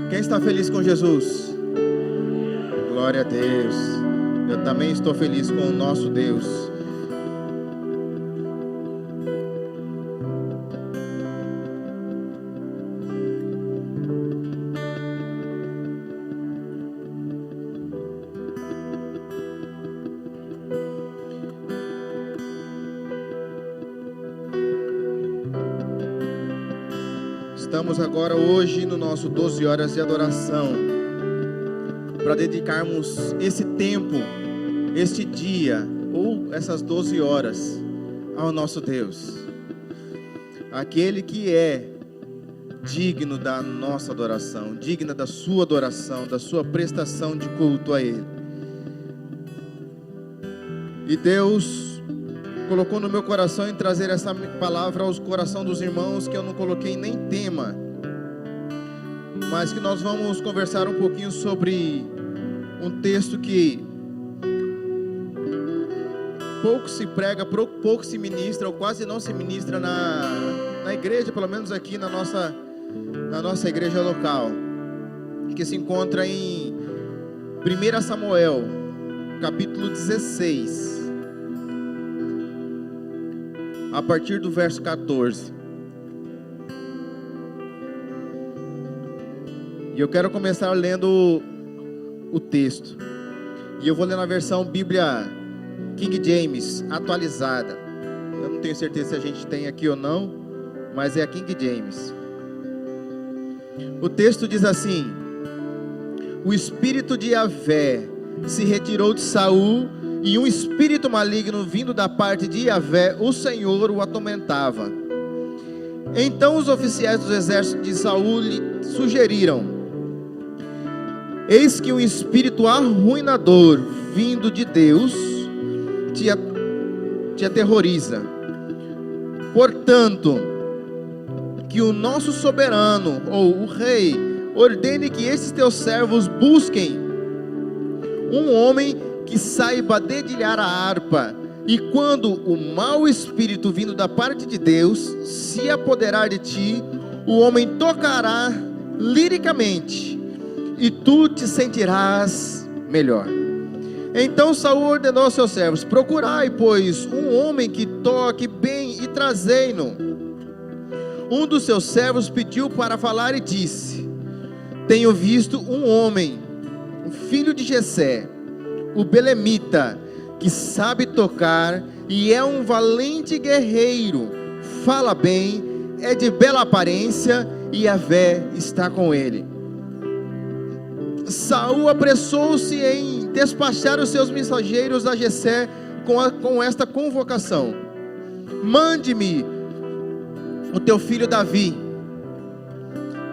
Quem está feliz com Jesus? Glória a Deus. Eu também estou feliz com o nosso Deus. Estamos agora hoje no nosso 12 horas de adoração, para dedicarmos esse tempo, este dia, ou essas 12 horas, ao nosso Deus, aquele que é digno da nossa adoração, digna da sua adoração, da sua prestação de culto a Ele. E Deus colocou no meu coração em trazer essa palavra aos corações dos irmãos, que eu não coloquei nem tema, mas que nós vamos conversar um pouquinho sobre um texto que pouco se prega, pouco se ministra, ou quase não se ministra na igreja, pelo menos aqui na nossa igreja local, que se encontra em 1 Samuel, capítulo 16, a partir do verso 14. E eu quero começar lendo o texto. E eu vou ler na versão Bíblia King James, atualizada. Eu não tenho certeza se a gente tem aqui ou não, mas é a King James. O texto diz assim: o espírito de Yahvé se retirou de Saul, e um espírito maligno vindo da parte de Yahvé, o Senhor, o atormentava. Então os oficiais do exército de Saul lhe sugeriram: eis que um espírito arruinador vindo de Deus te aterroriza. Portanto, que o nosso soberano, ou o rei, ordene que estes teus servos busquem um homem que saiba dedilhar a harpa, e quando o mau espírito vindo da parte de Deus se apoderar de ti, o homem tocará liricamente, e tu te sentirás melhor. Então Saul ordenou aos seus servos: procurai, pois, um homem que toque bem, e trazei-no. Um dos seus servos pediu para falar e disse: tenho visto um homem, o filho de Jessé, o belemita, que sabe tocar e é um valente guerreiro, fala bem, é de bela aparência, e Yahvé está com ele. Saul apressou-se em despachar os seus mensageiros a Jessé com esta convocação: mande-me o teu filho Davi,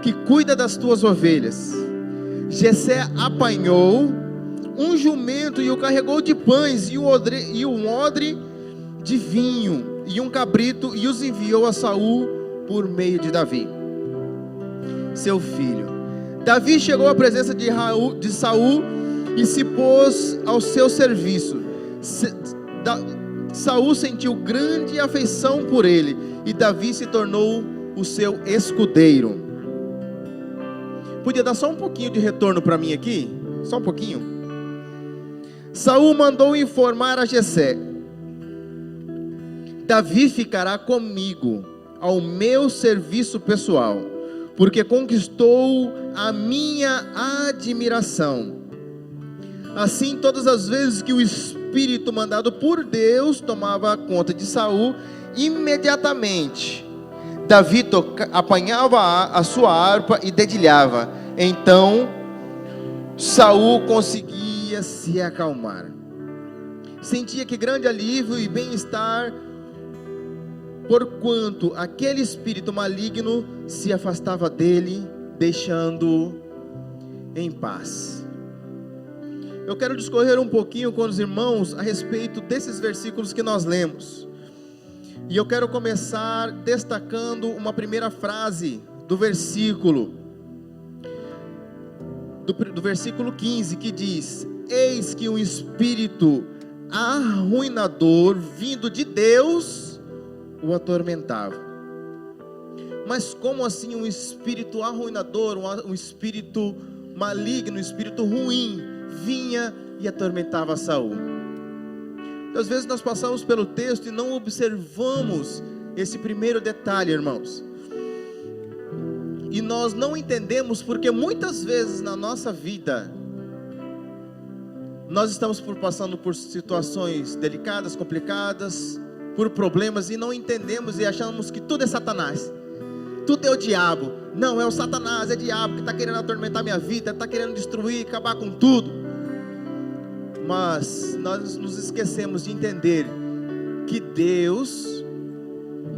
que cuida das tuas ovelhas. Jessé apanhou um jumento e o carregou de pães, e um odre de vinho, e um cabrito, e os enviou a Saul por meio de Davi, seu filho. Davi chegou à presença de Saul e se pôs ao seu serviço. Saul sentiu grande afeição por ele, e Davi se tornou o seu escudeiro. Podia dar só um pouquinho de retorno para mim aqui? Só um pouquinho. Saul mandou informar a Jessé: Davi ficará comigo ao meu serviço pessoal, porque conquistou a minha admiração. Assim, todas as vezes que o espírito mandado por Deus tomava conta de Saul, imediatamente Davi apanhava a sua harpa e dedilhava. Então Saul conseguia se acalmar. Sentia que grande alívio e bem-estar, porquanto aquele espírito maligno se afastava dele, deixando-o em paz. Eu quero discorrer um pouquinho com os irmãos a respeito desses versículos que nós lemos. E eu quero começar destacando uma primeira frase do versículo 15, que diz: eis que um espírito arruinador vindo de Deus o atormentava. Mas como assim um espírito arruinador, um espírito maligno, um espírito ruim vinha e atormentava Saul? Às vezes nós passamos pelo texto e não observamos esse primeiro detalhe, irmãos. E nós não entendemos porque muitas vezes na nossa vida nós estamos passando por situações delicadas, complicadas, por problemas, e não entendemos e achamos que tudo é Satanás, tudo é o diabo. Não, é o Satanás, é o diabo que está querendo atormentar minha vida, está querendo destruir, acabar com tudo. Mas nós nos esquecemos de entender que Deus,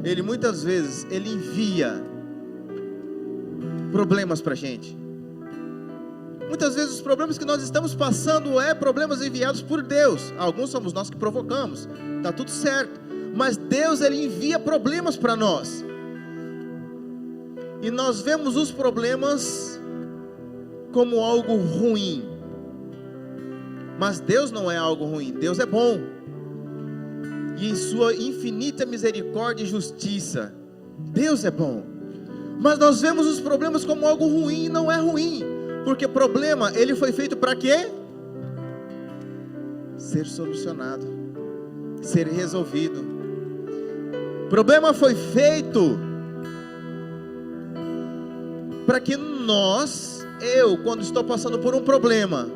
Ele muitas vezes, Ele envia problemas para a gente. Muitas vezes os problemas que nós estamos passando problemas enviados por Deus. Alguns somos nós que provocamos, está tudo certo. Mas Deus, Ele envia problemas para nós. E nós vemos os problemas como algo ruim. Mas Deus não é algo ruim, Deus é bom. E em sua infinita misericórdia e justiça, Deus é bom. Mas nós vemos os problemas como algo ruim, e não é ruim. Porque problema, ele foi feito para quê? Ser solucionado, ser resolvido. Problema foi feito para que eu, quando estou passando por um problema,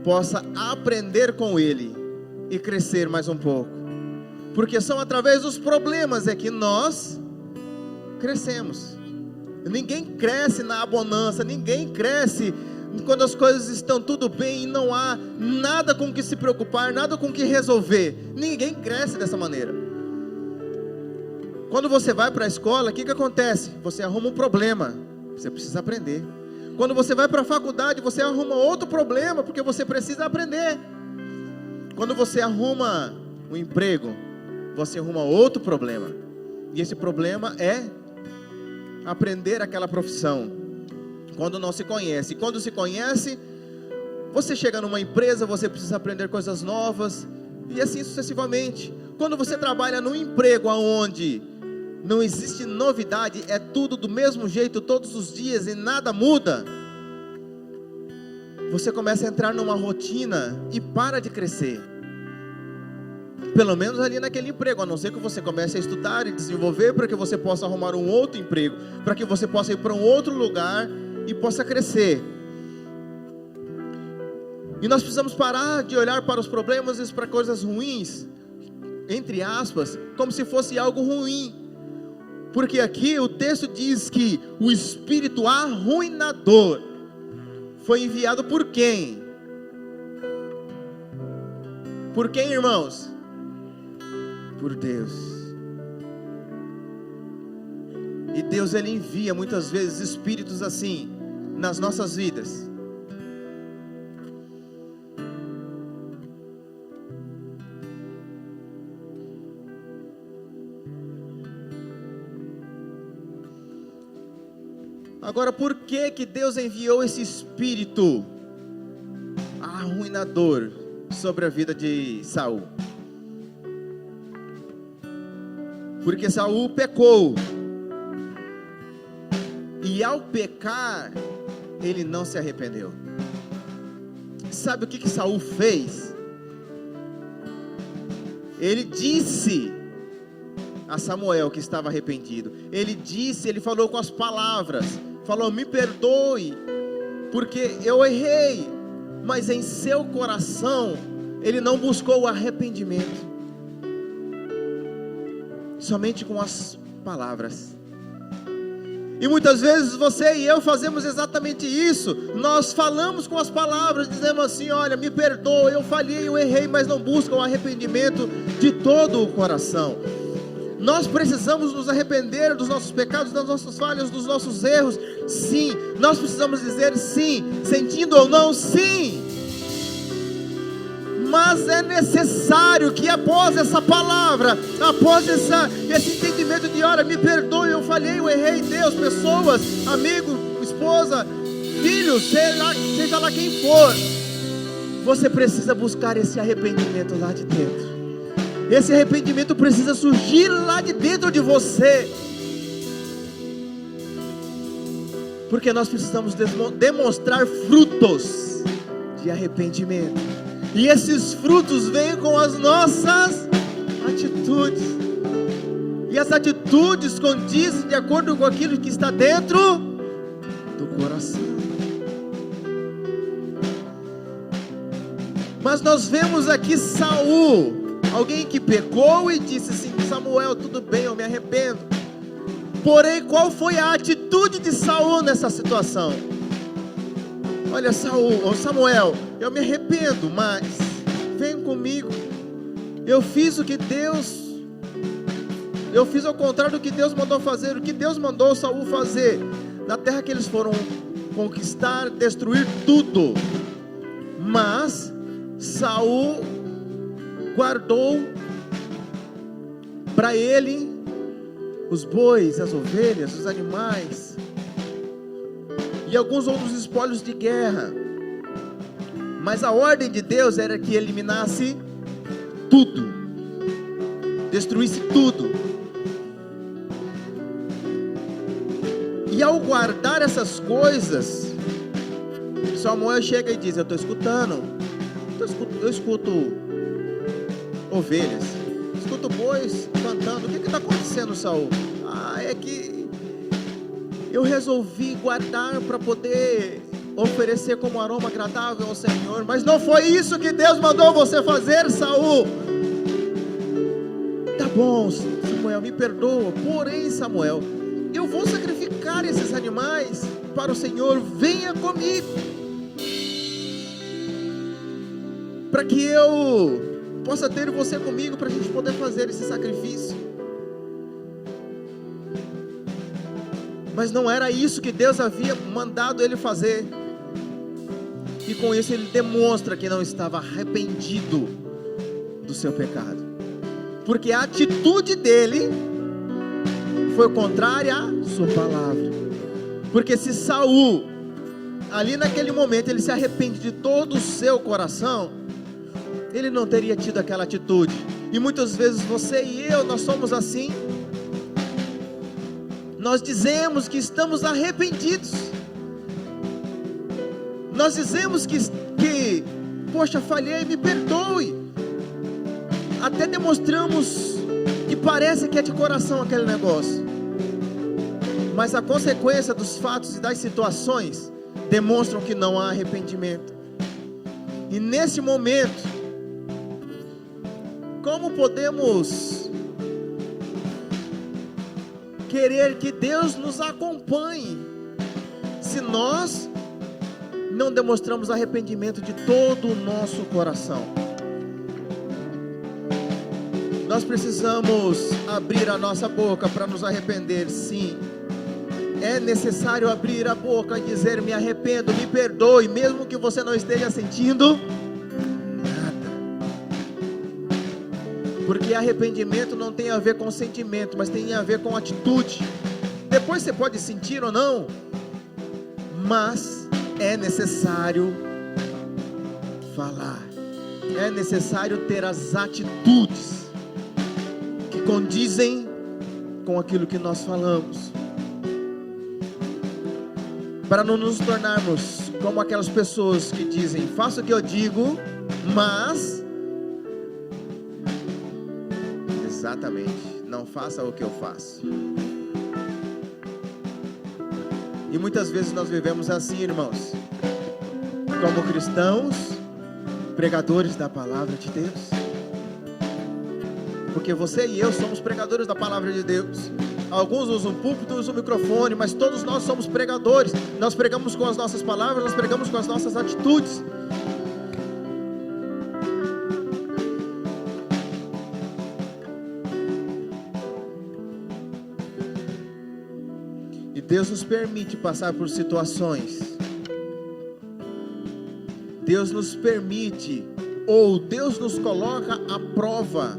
possa aprender com ele e crescer mais um pouco. Porque são através dos problemas que nós crescemos. Ninguém cresce na bonança, ninguém cresce quando as coisas estão tudo bem e não há nada com que se preocupar, nada com que resolver. Ninguém cresce dessa maneira. Quando você vai para a escola, o que acontece? Você arruma um problema, você precisa aprender. Quando você vai para a faculdade, você arruma outro problema, porque você precisa aprender. Quando você arruma um emprego, você arruma outro problema. E esse problema é aprender aquela profissão. Quando não se conhece, quando se conhece, você chega numa empresa, você precisa aprender coisas novas, e assim sucessivamente. Quando você trabalha num emprego onde não existe novidade, é tudo do mesmo jeito todos os dias e nada muda, você começa a entrar numa rotina e para de crescer. Pelo menos ali naquele emprego, a não ser que você comece a estudar e desenvolver para que você possa arrumar um outro emprego, para que você possa ir para um outro lugar e possa crescer. E nós precisamos parar de olhar para os problemas e para coisas ruins, entre aspas, como se fosse algo ruim. Porque aqui o texto diz que o espírito arruinador foi enviado por quem? Por quem, irmãos? Por Deus. E Deus, Ele envia muitas vezes espíritos assim nas nossas vidas. Agora, por que Deus enviou esse espírito arruinador sobre a vida de Saul? Porque Saul pecou, e ao pecar, ele não se arrependeu. Sabe o que Saul fez? Ele disse a Samuel que estava arrependido. Ele falou com as palavras, falou: me perdoe, porque eu errei. Mas em seu coração, ele não buscou o arrependimento. Somente com as palavras. E muitas vezes você e eu fazemos exatamente isso. Nós falamos com as palavras, dizemos assim: olha, me perdoa, eu falhei, eu errei, mas não buscam o arrependimento de todo o coração. Nós precisamos nos arrepender dos nossos pecados, das nossas falhas, dos nossos erros. Sim, nós precisamos dizer sim, sentindo ou não, sim. Mas é necessário que após essa palavra, após esse entendimento de: olha, me perdoe, eu falhei, eu errei, Deus, pessoas, amigo, esposa, filho, seja lá quem for, você precisa buscar esse arrependimento lá de dentro. Esse arrependimento precisa surgir lá de dentro de você. Porque nós precisamos demonstrar frutos de arrependimento. E esses frutos vêm com as nossas atitudes. E as atitudes condizem de acordo com aquilo que está dentro do coração. Mas nós vemos aqui Saul, alguém que pecou e disse assim: Samuel, tudo bem, eu me arrependo. Porém, qual foi a atitude de Saul nessa situação? Olha, Samuel, eu me arrependo, mas vem comigo. Eu fiz ao contrário do que Deus mandou fazer. O que Deus mandou Saul fazer na terra que eles foram conquistar, destruir tudo. Mas Saul guardou para ele os bois, as ovelhas, os animais e alguns outros espólios de guerra. Mas a ordem de Deus era que eliminasse tudo, destruísse tudo. E ao guardar essas coisas, Samuel chega e diz: eu estou escutando, eu escuto ovelhas, escuto bois cantando. O que está acontecendo, Saul? É que eu resolvi guardar para poder oferecer como aroma agradável ao Senhor. Mas não foi isso que Deus mandou você fazer, Saul. Tá bom, Samuel, me perdoa. Porém, Samuel, eu vou sacrificar esses animais para o Senhor. Venha comigo, para que eu possa ter você comigo, para a gente poder fazer esse sacrifício. Mas não era isso que Deus havia mandado ele fazer. E com isso ele demonstra que não estava arrependido do seu pecado, porque a atitude dele foi contrária à sua palavra. Porque se Saul, ali naquele momento, ele se arrepende de todo o seu coração, ele não teria tido aquela atitude. E muitas vezes você e eu, nós somos assim. Nós dizemos que estamos arrependidos. Nós dizemos que poxa, falhei, me perdoe. Até demonstramos que parece que é de coração aquele negócio. Mas a consequência dos fatos e das situações demonstram que não há arrependimento. E nesse momento, como podemos querer que Deus nos acompanhe se nós não demonstramos arrependimento de todo o nosso coração? Nós precisamos abrir a nossa boca para nos arrepender, sim. É necessário abrir a boca e dizer: me arrependo, me perdoe, mesmo que você não esteja sentindo nada. Porque arrependimento não tem a ver com sentimento, mas tem a ver com atitude. Depois você pode sentir ou não, mas é necessário falar. É necessário ter as atitudes que condizem com aquilo que nós falamos, para não nos tornarmos como aquelas pessoas que dizem: faça o que eu digo, mas exatamente não faça o que eu faço. E muitas vezes nós vivemos assim, irmãos, como cristãos, pregadores da palavra de Deus. Porque você e eu somos pregadores da palavra de Deus. Alguns usam púlpito, usam microfone, mas todos nós somos pregadores. Nós pregamos com as nossas palavras, nós pregamos com as nossas atitudes. E Deus nos permite passar por situações. Deus nos permite, ou Deus nos coloca à prova,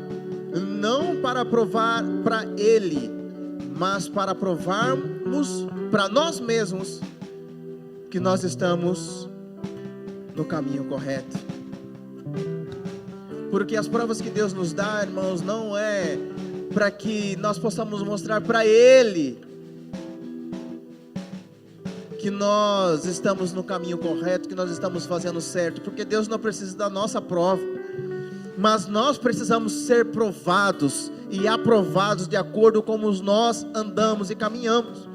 não para provar para Ele, mas para provarmos para nós mesmos que nós estamos no caminho correto. Porque as provas que Deus nos dá, irmãos, não é para que nós possamos mostrar para Ele que nós estamos no caminho correto, que nós estamos fazendo certo, porque Deus não precisa da nossa prova, mas nós precisamos ser provados e aprovados de acordo com como nós andamos e caminhamos.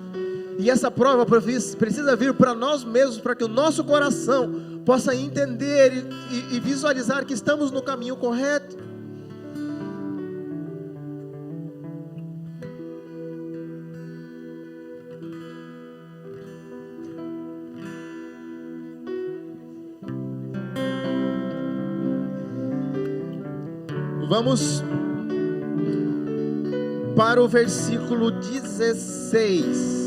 E essa prova precisa vir para nós mesmos, para que o nosso coração possa entender e visualizar que estamos no caminho correto. Vamos para o versículo 16.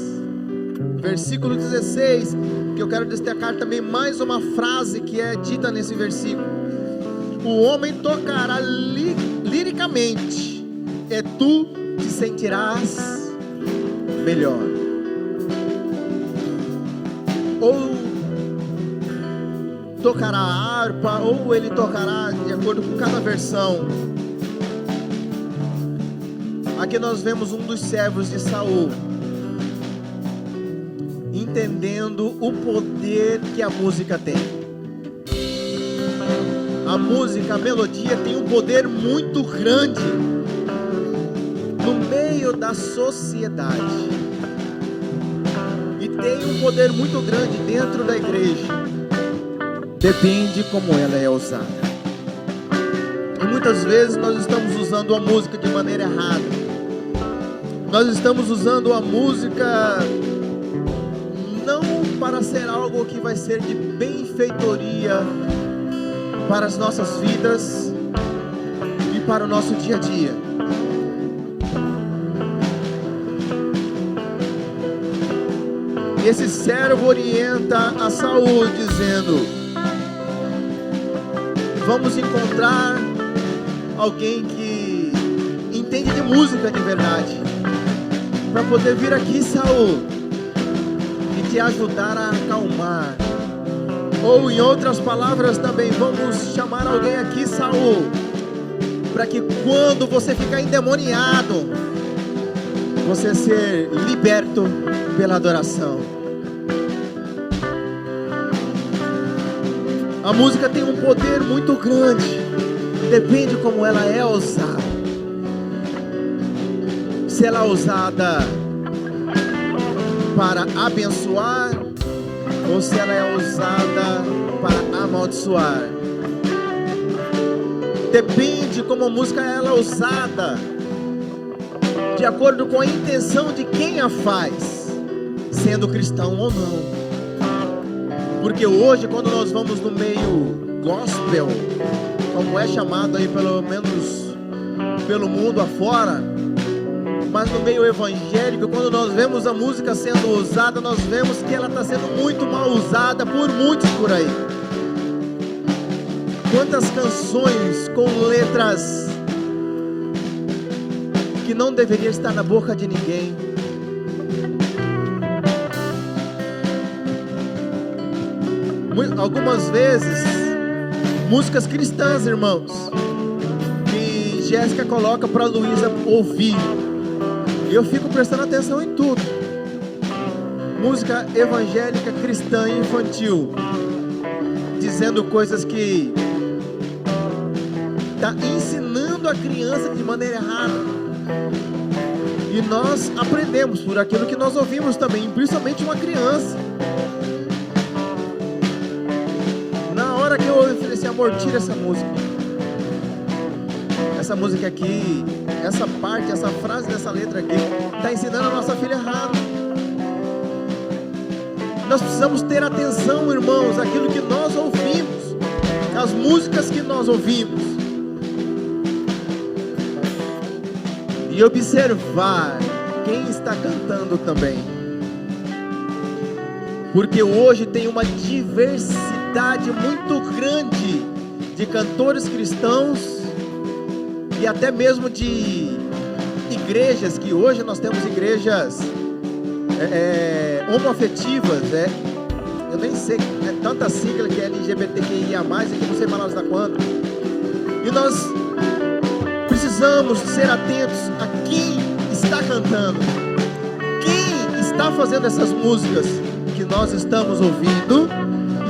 Versículo 16, que eu quero destacar também mais uma frase que é dita nesse versículo. O homem tocará liricamente, e tu te sentirás melhor. Ou tocará a harpa, ou ele tocará de acordo com cada versão. Aqui nós vemos um dos servos de Saul entendendo o poder que a música tem. A música, a melodia tem um poder muito grande no meio da sociedade, e tem um poder muito grande dentro da igreja. Depende como ela é usada. E muitas vezes nós estamos usando a música de maneira errada. Nós estamos usando a música não para ser algo que vai ser de benfeitoria para as nossas vidas e para o nosso dia a dia. E esse servo orienta a Saul dizendo: vamos encontrar alguém que entende de música de verdade, para poder vir aqui, Saul, e te ajudar a acalmar. Ou em outras palavras também, vamos chamar alguém aqui, Saul, para que quando você ficar endemoniado, você ser liberto pela adoração. A música tem um poder muito grande, depende como ela é usada. Se ela é usada para abençoar, ou se ela é usada para amaldiçoar. Depende como a música ela é usada, de acordo com a intenção de quem a faz, sendo cristão ou não. Porque hoje, quando nós vamos no meio gospel, como é chamado aí pelo menos pelo mundo afora, mas no meio evangélico, quando nós vemos a música sendo usada, nós vemos que ela está sendo muito mal usada por muitos por aí. Quantas canções com letras que não deveriam estar na boca de ninguém. Algumas vezes, músicas cristãs, irmãos, que Jéssica coloca para Luísa ouvir. Eu fico prestando atenção em tudo. Música evangélica, cristã e infantil, dizendo coisas que está ensinando a criança de maneira errada. E nós aprendemos por aquilo que nós ouvimos também, principalmente uma criança. Na hora que eu ouvi, eu falei assim: amor, tira essa música. Essa música aqui, essa parte, essa frase dessa letra aqui, está ensinando a nossa filha errado. Nós precisamos ter atenção, irmãos, àquilo que nós ouvimos, às músicas que nós ouvimos, e observar quem está cantando também, porque hoje tem uma diversidade muito grande de cantores cristãos e até mesmo de igrejas, que hoje nós temos igrejas homoafetivas, eu nem sei, é tanta sigla que é LGBTQIA+, e que não sei mais da quanto. E nós precisamos ser atentos a quem está cantando, quem está fazendo essas músicas, que nós estamos ouvindo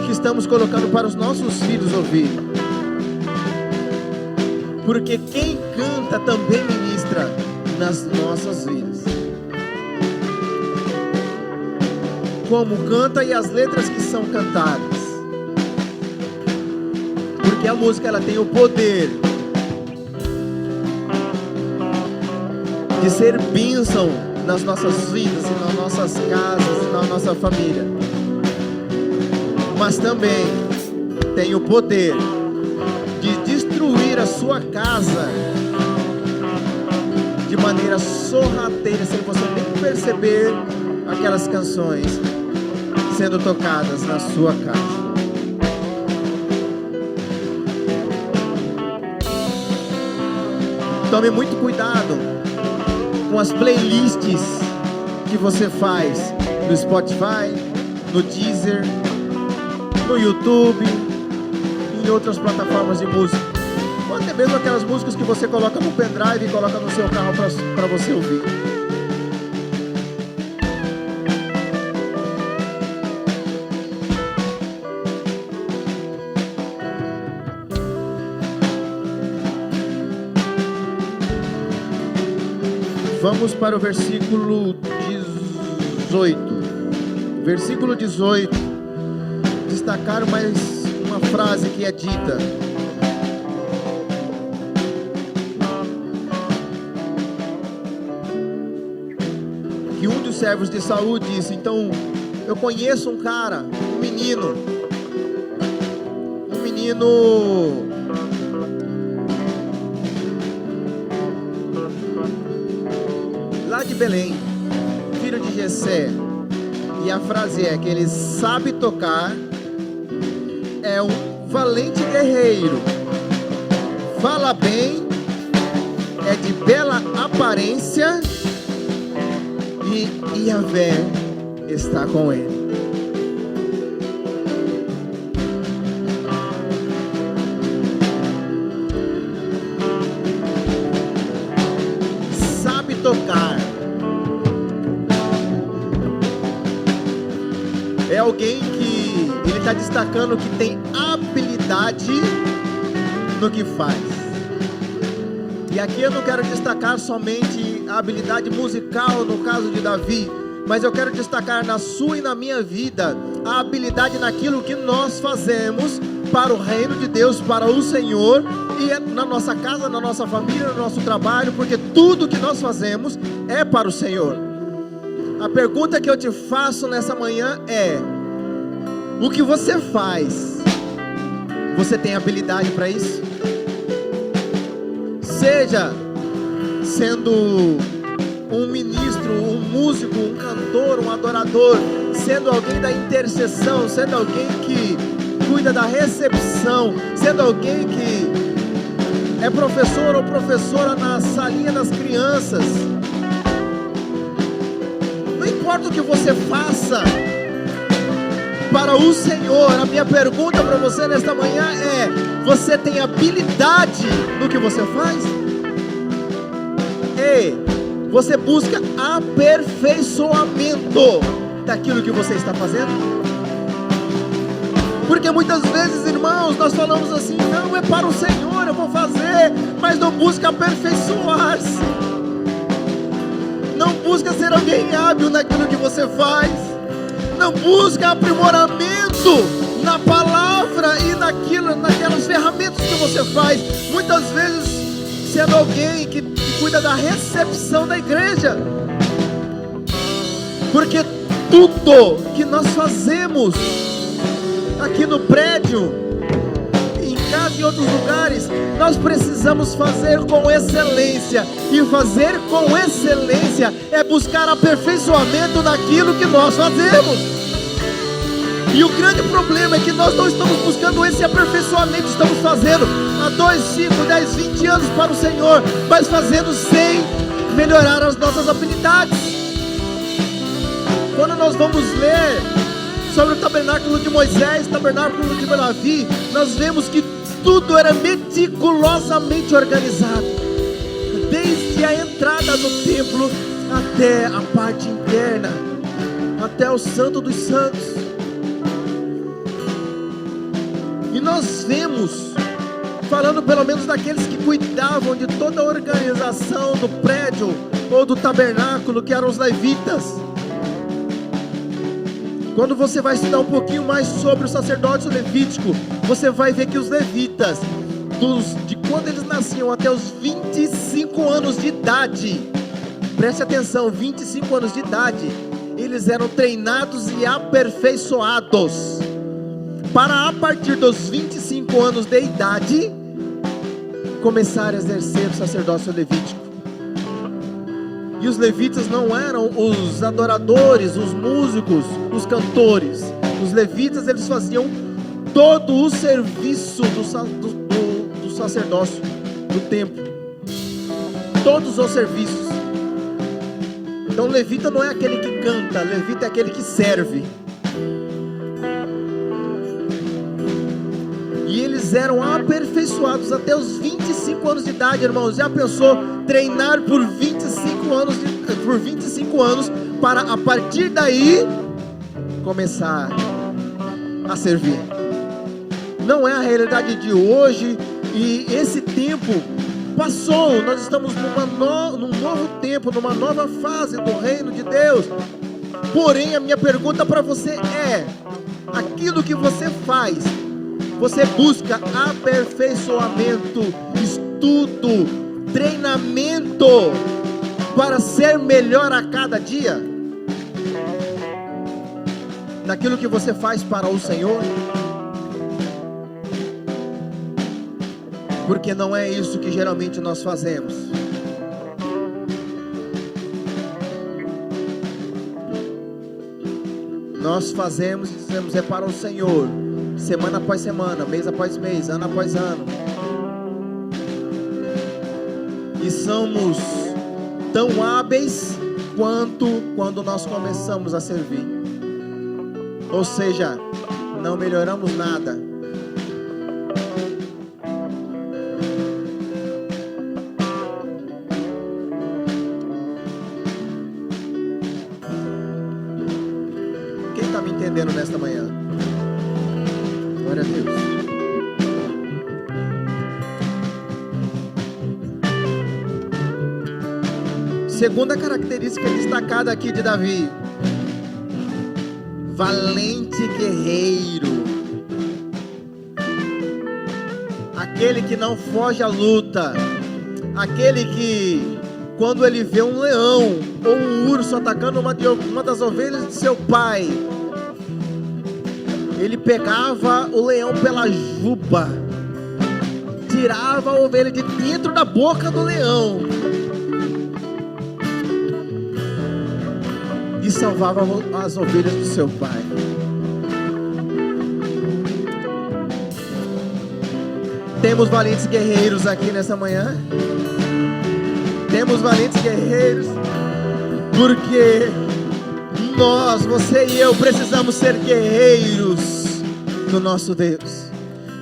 e que estamos colocando para os nossos filhos ouvirem. Porque quem canta também ministra nas nossas vidas. Como canta e as letras que são cantadas. Porque a música, ela tem o poder de ser bênção nas nossas vidas e nas nossas casas e na nossa família. Mas também tem o poder de destruir a sua casa de maneira sorrateira, sem você nem perceber aquelas canções sendo tocadas na sua casa. Tome muito cuidado com as playlists que você faz no Spotify, no Deezer, no YouTube, em outras plataformas de música, ou até mesmo aquelas músicas que você coloca no pendrive e coloca no seu carro para você ouvir. Vamos para o versículo 18. Versículo 18. Destacar mais uma frase que é dita. Que um dos servos de Saul disse: então, eu conheço um cara, um menino lá de Belém, filho de Jessé, e a frase é que ele sabe tocar, é um valente guerreiro, fala bem, é de bela aparência, e Yahvé está com ele. Sabe tocar. É alguém que ele está destacando que tem habilidade no que faz. E aqui eu não quero destacar somente a habilidade musical no caso de Davi, mas eu quero destacar na sua e na minha vida a habilidade naquilo que nós fazemos para o reino de Deus, para o Senhor, e na nossa casa, na nossa família, no nosso trabalho, porque tudo que nós fazemos é para o Senhor. A pergunta que eu te faço nessa manhã é: o que você faz, você tem habilidade para isso? Seja sendo um ministro, um músico, um cantor, um adorador, sendo alguém da intercessão, sendo alguém que cuida da recepção, sendo alguém que é professor ou professora na salinha das crianças. Não importa o que você faça para o Senhor, a minha pergunta para você nesta manhã é: você tem habilidade no que você faz? E você busca aperfeiçoamento daquilo que você está fazendo? Porque muitas vezes, irmãos, nós falamos assim: não, é para o Senhor, eu vou fazer, mas não busca aperfeiçoar-se, não busca ser alguém hábil naquilo que você faz, não busca aprimoramento na palavra e naquelas ferramentas que você faz. Muitas vezes sendo alguém que cuida da recepção da igreja, porque tudo que nós fazemos aqui no prédio, em casa e em outros lugares, nós precisamos fazer com excelência, e fazer com excelência é buscar aperfeiçoamento naquilo que nós fazemos. E o grande problema é que nós não estamos buscando esse aperfeiçoamento, estamos fazendo há 2, 5, 10, 20 anos para o Senhor, mas fazendo sem melhorar as nossas habilidades. Quando nós vamos ler sobre o tabernáculo de Moisés, tabernáculo de Davi, nós vemos que tudo era meticulosamente organizado, desde a entrada do templo até a parte interna, até o Santo dos Santos. E nós vemos, falando pelo menos daqueles que cuidavam de toda a organização do prédio ou do tabernáculo, que eram os levitas. Quando você vai estudar um pouquinho mais sobre o sacerdócio levítico, você vai ver que os levitas, de quando eles nasciam até os 25 anos de idade, preste atenção, 25 anos de idade, eles eram treinados e aperfeiçoados, para a partir dos 25 anos de idade, começar a exercer o sacerdócio levítico. E os levitas não eram os adoradores, os músicos, os cantores. Os levitas, eles faziam todo o serviço do sacerdócio, do templo. Todos os serviços. Então levita não é aquele que canta, levita é aquele que serve. E eles eram aperfeiçoados até os 25 anos de idade, irmãos. Já pensou treinar por 25 anos para a partir daí começar a servir? Não é a realidade de hoje, e esse tempo passou. Nós estamos num novo tempo, numa nova fase do reino de Deus. Porém, a minha pergunta para você é: aquilo que você faz, você busca aperfeiçoamento, estudo, treinamento para ser melhor a cada dia? Naquilo que você faz para o Senhor? Porque não é isso que geralmente nós fazemos. Nós fazemos e dizemos é para o Senhor, semana após semana, mês após mês, ano após ano. E somos tão hábeis quanto quando nós começamos a servir. Ou seja, não melhoramos nada. Quem está me entendendo nesta manhã? Glória a Deus. Segunda característica destacada aqui de Davi: valente guerreiro. Aquele que não foge à luta. Aquele que, quando ele vê um leão ou um urso atacando uma das ovelhas de seu pai, ele pegava o leão pela juba, tirava a ovelha de dentro da boca do leão e salvava as ovelhas do seu pai. Temos valentes guerreiros aqui nessa manhã. Temos valentes guerreiros, porque nós, você e eu, precisamos ser guerreiros do nosso Deus,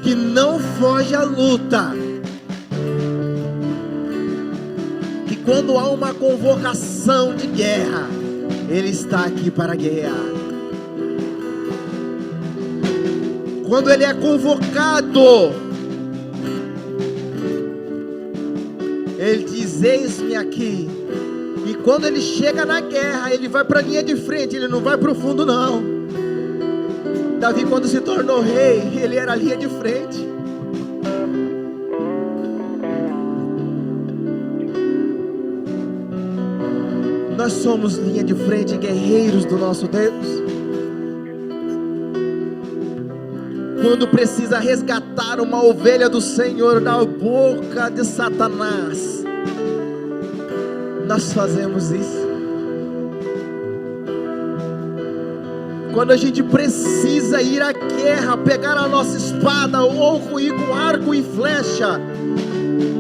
que não foge à luta, que quando há uma convocação de guerra, Ele está aqui para guerrear. Quando Ele é convocado, Ele diz: eis-me aqui. E quando Ele chega na guerra, Ele vai para a linha de frente, Ele não vai para o fundo não. Davi, quando se tornou rei, ele era a linha de frente. Nós somos linha de frente, guerreiros do nosso Deus. Quando precisa resgatar uma ovelha do Senhor da boca de Satanás, nós fazemos isso. Quando a gente precisa ir à guerra, pegar a nossa espada ou ir com arco e flecha,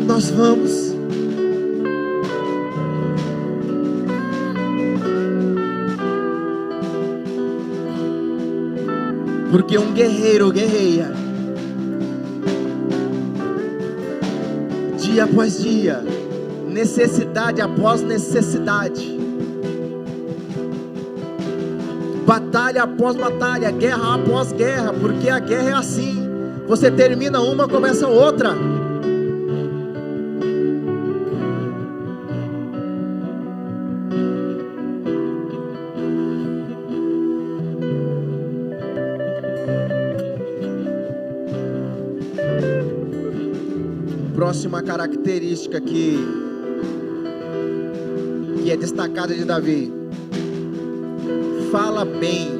nós vamos. Porque um guerreiro guerreia dia após dia, necessidade após necessidade. batalha após batalha, guerra após guerra, porque a guerra é assim, você termina uma, começa outra. Próxima característica que é destacada de Davi: fala bem.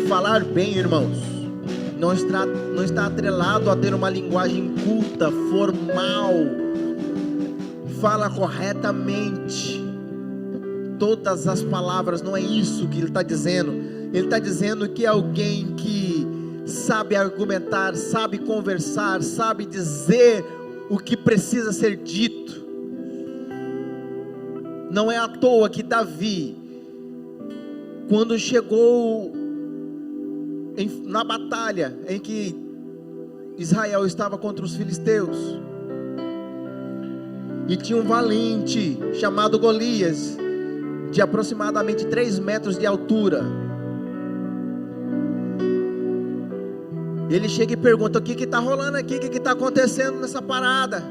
Falar bem, irmãos, não está atrelado a ter uma linguagem culta, formal. Fala corretamente todas as palavras, não é isso que ele está dizendo. Ele está dizendo que é alguém que sabe argumentar, sabe conversar, sabe dizer o que precisa ser dito. Não é à toa que Davi, quando chegou na batalha em que Israel estava contra os filisteus, e tinha um valente chamado Golias, de aproximadamente 3 metros de altura. Ele chega e pergunta: o que está rolando aqui? O que está acontecendo nessa parada?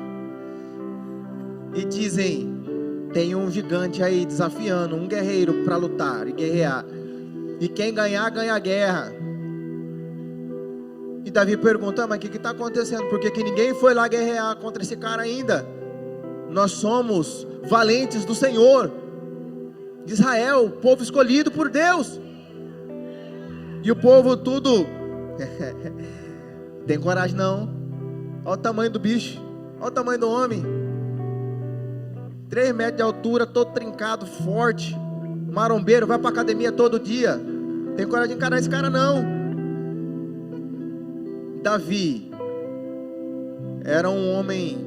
E dizem: tem um gigante aí desafiando um guerreiro para lutar e guerrear, e quem ganhar, ganha a guerra. E Davi pergunta: mas o que está acontecendo? Por que ninguém foi lá guerrear contra esse cara ainda? Nós somos valentes do Senhor, de Israel, povo escolhido por Deus. E o povo tudo tem coragem não. Olha o tamanho do bicho, olha o tamanho do homem, 3 metros de altura, todo trincado, forte, marombeiro, vai para academia todo dia. Tem coragem de encarar esse cara não. Davi era um homem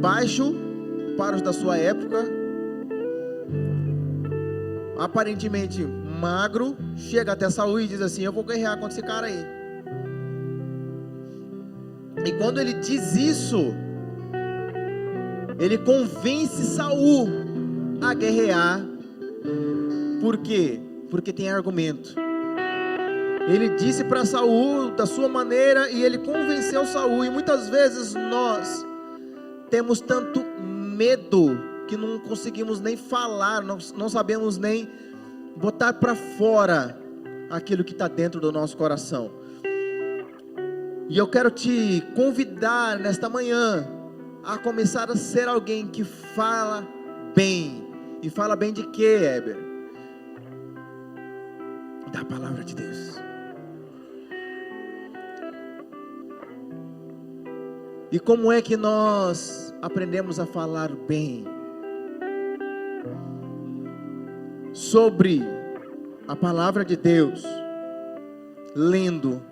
baixo para os da sua época, aparentemente magro. Chega até Saul e diz assim: eu vou guerrear contra esse cara aí. E quando ele diz isso, ele convence Saul a guerrear. Por quê? Porque tem argumento. Ele disse para Saul da sua maneira e ele convenceu Saul. E muitas vezes nós temos tanto medo que não conseguimos nem falar, não sabemos nem botar para fora aquilo que está dentro do nosso coração. E eu quero te convidar nesta manhã a começar a ser alguém que fala bem. E fala bem de quê, Heber? Da palavra de Deus. E como é que nós aprendemos a falar bem sobre a palavra de Deus? Lendo,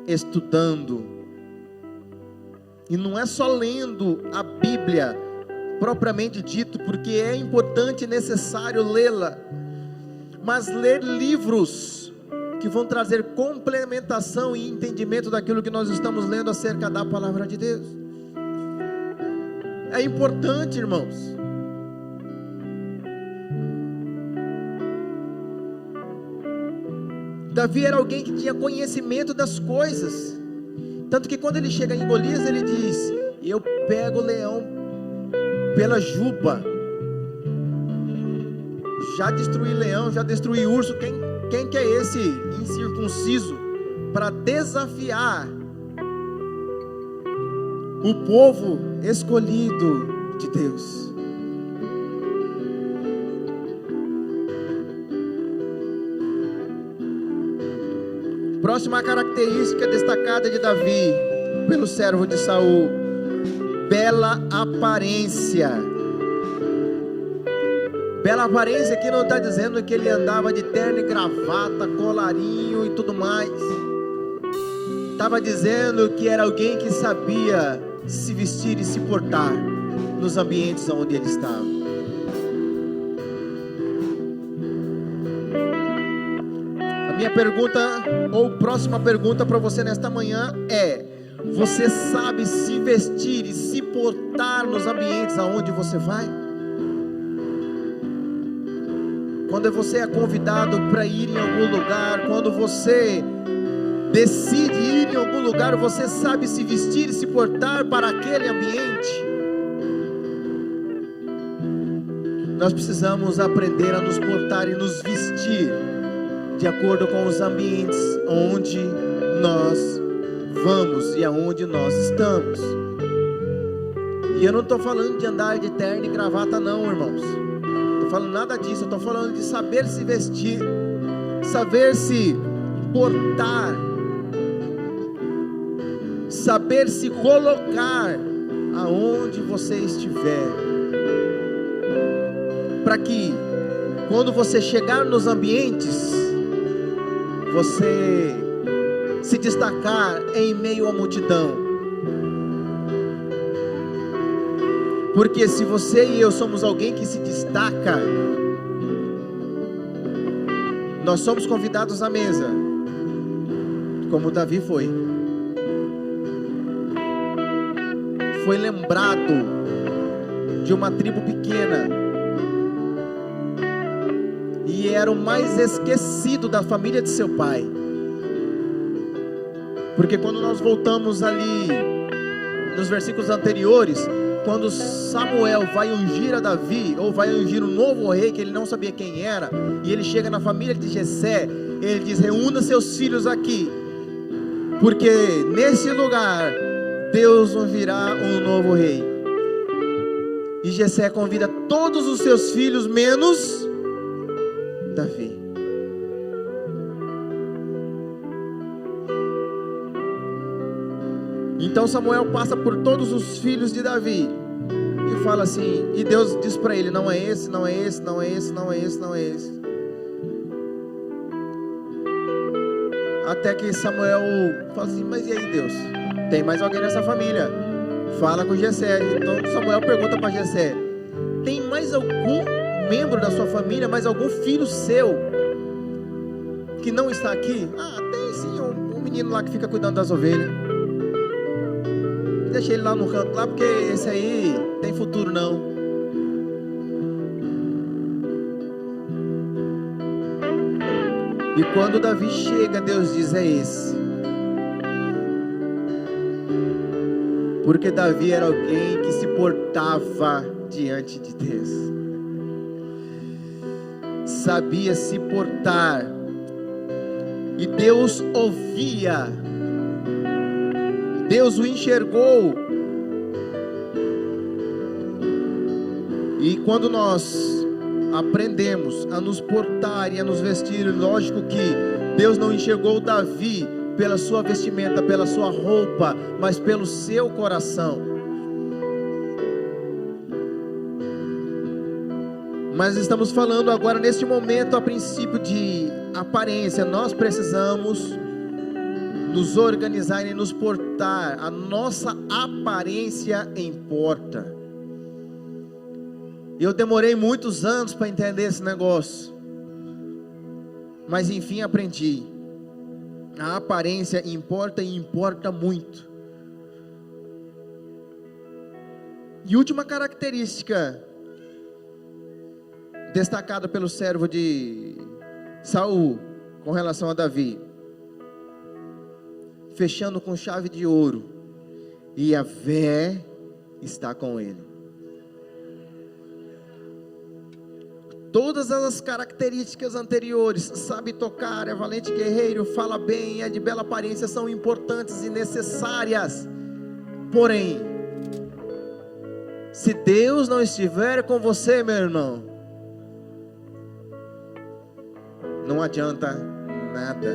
estudando. E não é só lendo a Bíblia propriamente dito, porque é importante e necessário lê-la, mas ler livros que vão trazer complementação e entendimento daquilo que nós estamos lendo acerca da palavra de Deus. É importante, irmãos. Davi era alguém que tinha conhecimento das coisas, tanto que quando ele chega em Golias, ele diz: eu pego o leão pela juba. Já destruí leão, já destruí urso. Quem que é esse incircunciso para desafiar o povo escolhido de Deus? Próxima característica destacada de Davi pelo servo de Saul: bela aparência. Bela aparência aqui não está dizendo que ele andava de terno e gravata, colarinho e tudo mais. Estava dizendo que era alguém que sabia se vestir e se portar nos ambientes onde ele estava. A minha pergunta, ou próxima pergunta para você nesta manhã é: Você sabe se vestir e se portar nos ambientes aonde você vai? Quando você é convidado para ir em algum lugar, quando você decide ir em algum lugar, você sabe se vestir e se portar para aquele ambiente? Nós precisamos aprender a nos portar e nos vestir de acordo com os ambientes onde nós vamos e aonde nós estamos. E eu não estou falando de andar de terno e gravata não, irmãos. Não estou falando nada disso. Eu estou falando de saber se vestir, saber se portar, saber se colocar aonde você estiver, para que quando você chegar nos ambientes, você se destacar em meio à multidão. Porque se você e eu somos alguém que se destaca, nós somos convidados à mesa, como Davi foi lembrado de uma tribo pequena, e era o mais esquecido da família de seu pai. Porque quando nós voltamos ali nos versículos anteriores, quando Samuel vai ungir a Davi, ou vai ungir um novo rei que ele não sabia quem era, e ele chega na família de Jessé, ele diz: reúna seus filhos aqui, porque nesse lugar Deus ungirá um novo rei. E Jessé convida todos os seus filhos menos Davi. Então Samuel passa por todos os filhos de Davi e fala assim, e Deus diz para ele: não é esse, não é esse, não é esse, não é esse, não é esse. Até que Samuel fala assim: mas e aí, Deus? Tem mais alguém nessa família? Fala com Jessé. Então Samuel pergunta para Jessé: tem mais algum membro da sua família, mais algum filho seu que não está aqui? Ah, tem sim, um menino lá que fica cuidando das ovelhas. Deixa ele lá no canto lá, porque esse aí tem futuro não. E quando Davi chega, Deus diz: é esse. Porque Davi era alguém que se portava diante de Deus, sabia se portar, e Deus ouvia, Deus o enxergou. E quando nós aprendemos a nos portar e a nos vestir, lógico que Deus não enxergou Davi pela sua vestimenta, pela sua roupa, mas pelo seu coração. Mas estamos falando agora neste momento a princípio de aparência. Nós precisamos nos organizar e nos portar. A nossa aparência importa. Eu demorei muitos anos para entender esse negócio, mas enfim aprendi. A aparência importa, e importa muito. E última característica destacada pelo servo de Saul com relação a Davi, fechando com chave de ouro: Yahvé está com ele. Todas as características anteriores, sabe tocar, é valente guerreiro, fala bem, é de bela aparência, são importantes e necessárias. Porém, se Deus não estiver com você, meu irmão, não adianta nada.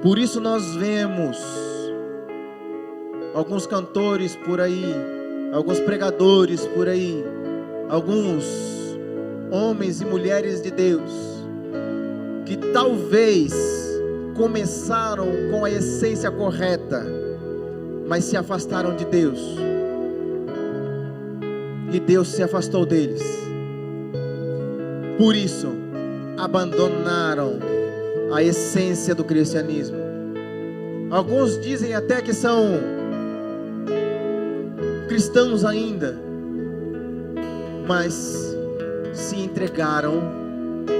Por isso nós vemos alguns cantores por aí, alguns pregadores por aí, alguns homens e mulheres de Deus, que talvez começaram com a essência correta, mas se afastaram de Deus, e Deus se afastou deles. Por isso abandonaram a essência do cristianismo. Alguns dizem até que são cristãos ainda, mas se entregaram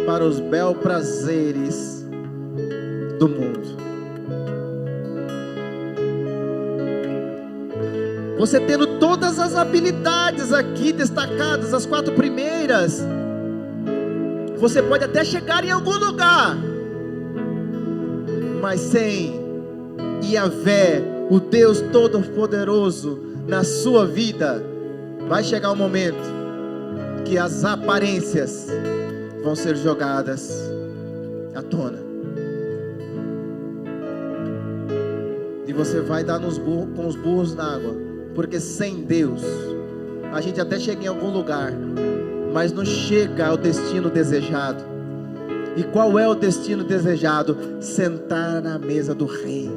para os bel prazeres do mundo. Você tendo todas as habilidades aqui destacadas, as 4 primeiras, você pode até chegar em algum lugar, mas sem Yahvé, o Deus Todo-Poderoso, na sua vida, vai chegar um momento que as aparências vão ser jogadas à tona, e você vai dar com os burros na água, porque sem Deus a gente até chega em algum lugar, mas não chega ao destino desejado. E qual é o destino desejado? Sentar na mesa do Rei.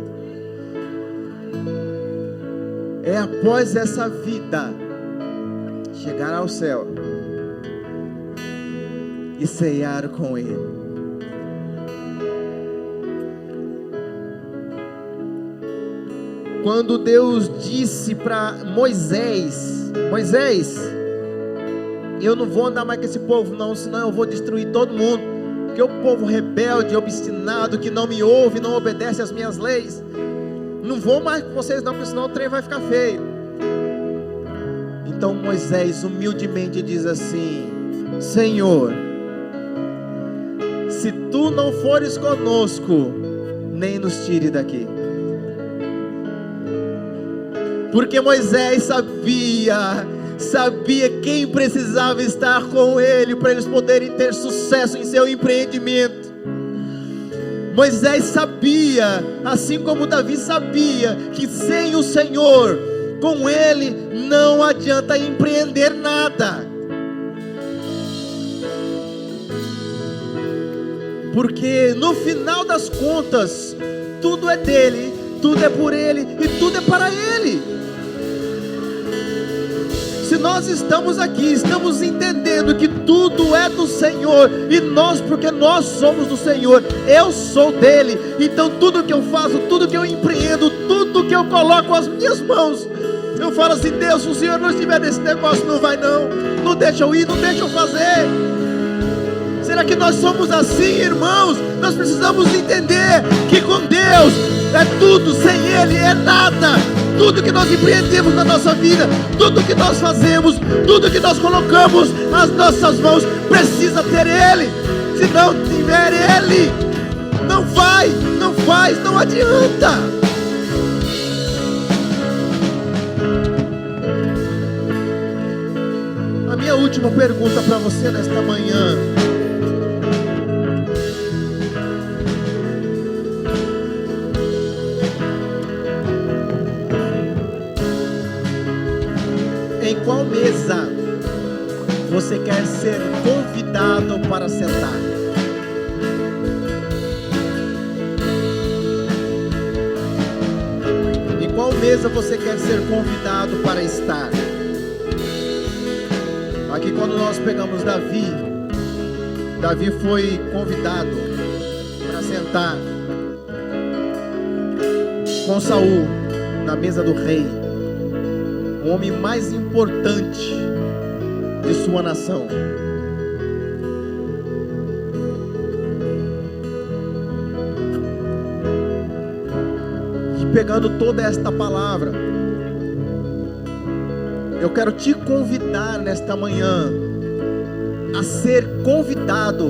É após essa vida chegar ao céu e ceiar com Ele. Quando Deus disse para Moisés: Moisés, eu não vou andar mais com esse povo não, senão eu vou destruir todo mundo, porque o povo rebelde, obstinado, que não me ouve, não obedece às minhas leis, não vou mais com vocês não, porque senão o trem vai ficar feio. Então Moisés humildemente diz assim: Senhor, se tu não fores conosco, nem nos tire daqui. Porque Moisés sabia quem precisava estar com ele para eles poderem ter sucesso em seu empreendimento. Moisés sabia, assim como Davi sabia, que sem o Senhor com ele não adianta empreender nada. Porque no final das contas, tudo é dele, tudo é por ele e tudo é para ele. Se nós estamos aqui, estamos entendendo que tudo é do Senhor, e nós, porque nós somos do Senhor, eu sou dele, então tudo que eu faço, tudo que eu empreendo, tudo que eu coloco as minhas mãos, eu falo assim: Deus, se o Senhor não estiver nesse negócio, não vai não deixa eu ir, não deixa eu fazer. Será que nós somos assim, irmãos? Nós precisamos entender que com Deus é tudo, sem Ele é nada. Tudo que nós empreendemos na nossa vida, tudo que nós fazemos, tudo que nós colocamos nas nossas mãos, precisa ter Ele. Se não tiver Ele, não vai, não faz, não adianta. A minha última pergunta para você nesta manhã: em qual mesa você quer ser convidado para sentar? Em qual mesa você quer ser convidado para estar? Aqui, quando nós pegamos Davi foi convidado para sentar com Saul na mesa do rei, o homem mais importante de sua nação. E pegando toda esta palavra, eu quero te convidar nesta manhã a ser convidado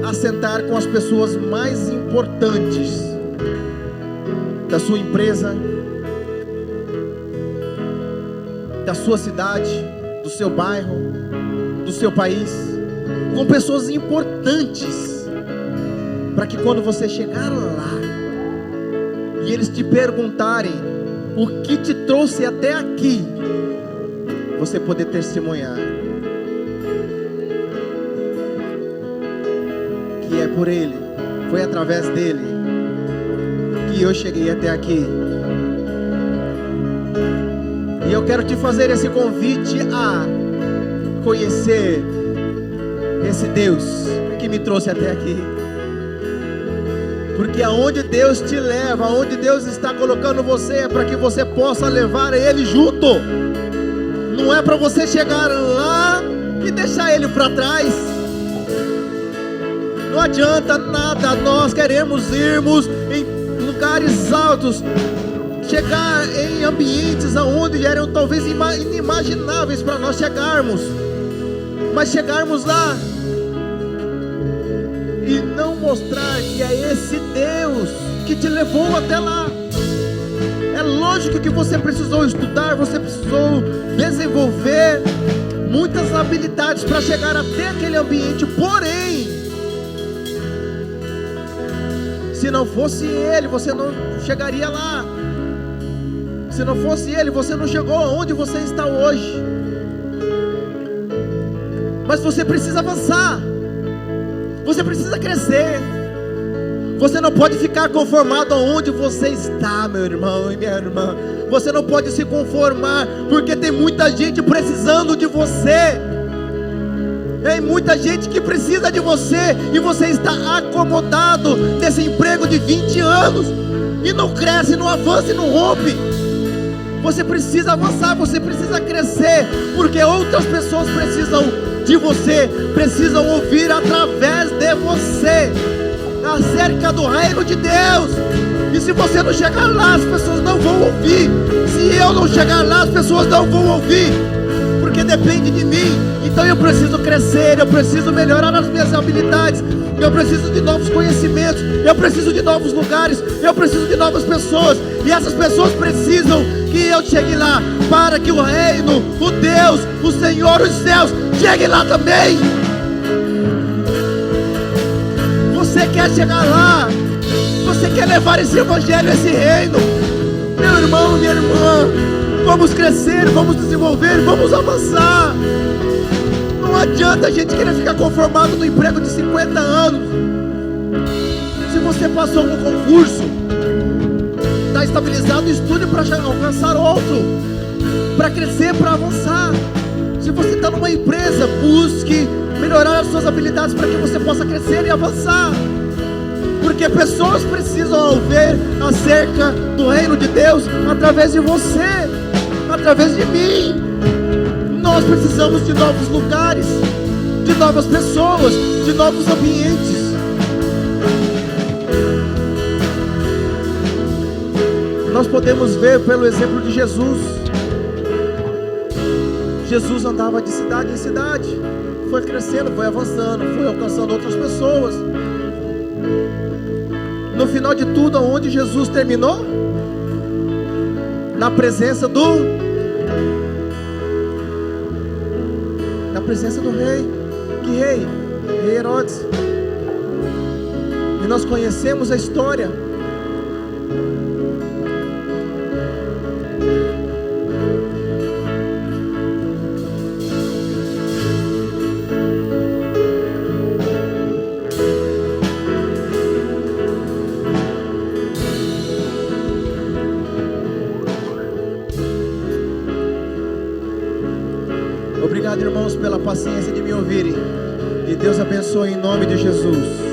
a sentar com as pessoas mais importantes da sua empresa, da sua cidade, do seu bairro, do seu país, com pessoas importantes, para que quando você chegar lá e eles te perguntarem o que te trouxe até aqui, você poder testemunhar que é por Ele, foi através dele que eu cheguei até aqui. E eu quero te fazer esse convite a conhecer esse Deus que me trouxe até aqui. Porque aonde Deus te leva, aonde Deus está colocando você, é para que você possa levar Ele junto. Não é para você chegar lá e deixar Ele para trás. Não adianta nada nós queremos irmos em lugares altos, chegar em ambientes aonde eram talvez inimagináveis para nós chegarmos, mas chegarmos lá e não mostrar que é esse Deus que te levou até lá. É lógico que você precisou estudar, você precisou desenvolver muitas habilidades para chegar até aquele ambiente, porém, se não fosse Ele, você não chegaria lá. Se não fosse Ele, você não chegou aonde você está hoje. Mas você precisa avançar, você precisa crescer. Você não pode ficar conformado aonde você está, meu irmão e minha irmã. Você não pode se conformar, porque tem muita gente precisando de você. Tem muita gente que precisa de você, e você está acomodado nesse emprego de 20 anos e não cresce, não avança e não rompe. Você precisa avançar, você precisa crescer, porque outras pessoas precisam de você, precisam ouvir através de você acerca do reino de Deus. E se você não chegar lá, as pessoas não vão ouvir. Se eu não chegar lá, as pessoas não vão ouvir, porque depende de mim. Então eu preciso crescer, eu preciso melhorar as minhas habilidades, eu preciso de novos conhecimentos, eu preciso de novos lugares, eu preciso de novas pessoas. E essas pessoas precisam que eu chegue lá, para que o reino, o Deus, o Senhor dos céus chegue lá também. Você quer chegar lá? Você quer levar esse evangelho, esse reino? Meu irmão, minha irmã, vamos crescer, vamos desenvolver, vamos avançar. Não adianta a gente querer ficar conformado no emprego de 50 anos. Se você passou no concurso, está estabilizado, estude para alcançar outro, para crescer, para avançar. Se você está numa empresa, busque melhorar as suas habilidades para que você possa crescer e avançar, porque pessoas precisam ouvir acerca do reino de Deus através de você, através de mim. Nós precisamos de novos lugares, de novas pessoas, de novos ambientes. Nós podemos ver pelo exemplo de Jesus. Jesus andava de cidade em cidade, foi crescendo, foi avançando, foi alcançando outras pessoas. No final de tudo, aonde Jesus terminou? Na presença do rei. Que rei? Rei Herodes. E nós conhecemos a história. Obrigado, irmãos, pela paciência de me ouvirem. E Deus abençoe em nome de Jesus.